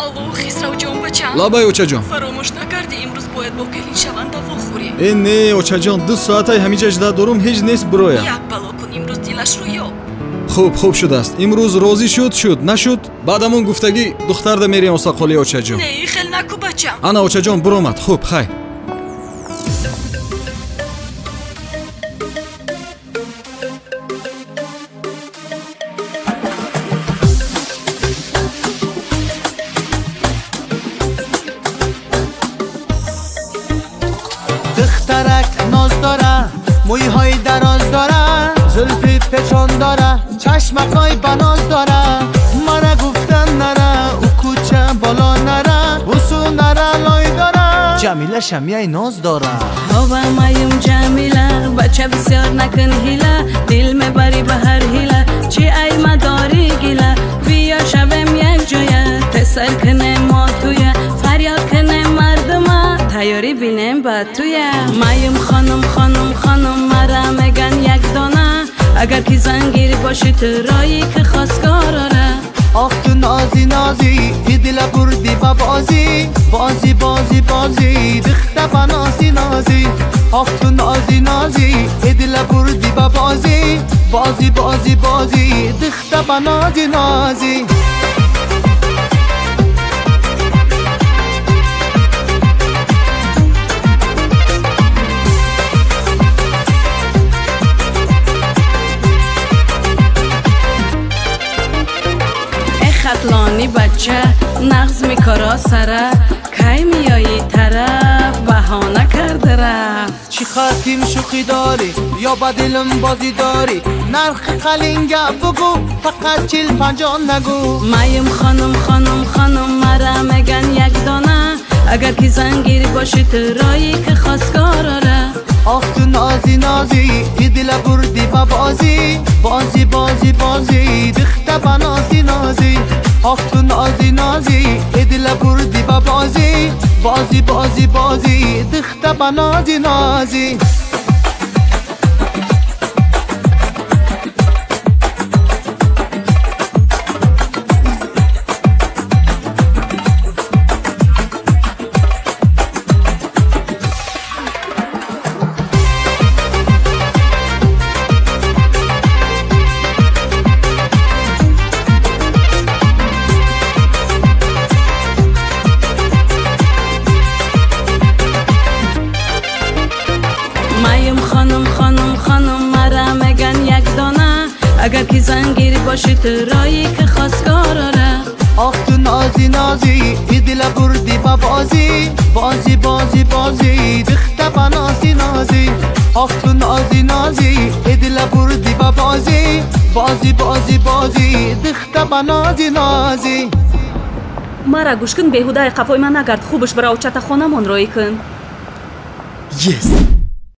алло хисрав ҷон бачам лабай очаҷон фаромӯш накардӣ имрӯз бояд бо келин шаванда вохӯрем не очаҷон 2 соатай ҳамиҷа жда дорум ҳеҷ нест бироя як бало кун имрӯз дилашро ёб хуб шудааст имрӯз розӣ шуд нашуд баъд амон гуфтагӣ духтарда мерем осақоли очаҷон не хел наку бачам ана очаҷон биромад хуб хайр دخترک ناز داره مویهای دراز داره زلفی پچان داره چشمکای بناز داره مرا گفتن نره او کوچه بالا نره بوسو نره لای داره جمیله شمیه ناز داره هوا مایم جمیله بچه بسیار نکن هیله دل میبری به هر هیله چی ای مداری گیله بیا شبم یک جایه تسر کنه ما تویه فریاد کنه مردمه تیاری بینم با تویه مایم خانم مرا میگن یک دانه اگر کی زنگیری باشی تو رایی که خواستگاراره آخ تو نازی نازی ای دل بردی با بازی دخته با نازی نازی آخ تو نازی نازی ای دل بردی با بازی دخته با نازی نازی خطلانی بچه نغز میکارا سره کی میایی طرف بهانه کرده رفت چی خواستیم شوخی داری یا با دلم بازی داری نرخ خلینگه بگو فقط 40-50 نگو مایم خانم مرا میگن یک دانه اگر کی زنگیری باشی تو رایی که خواستگاراره آخ تو نازی نازی ای دل بردی با بازی دخته با نازی نازی آخ تو نازی نازی ای دل بردی با بازی دخته با نازی نازی مایم خانم مرا میگن یک دانه اگر کی زنگیری باشی تو رایی که خواستگاراره آخ تو نازی نازی ای دل بردی با بازی دخته با نازی نازی آخ تو نازی نازی ای دل بردی با بازی دخته با نازی نازی мара гӯш кун беҳудаи қафои ман нагард хубаш бара очата хонамонро икун yes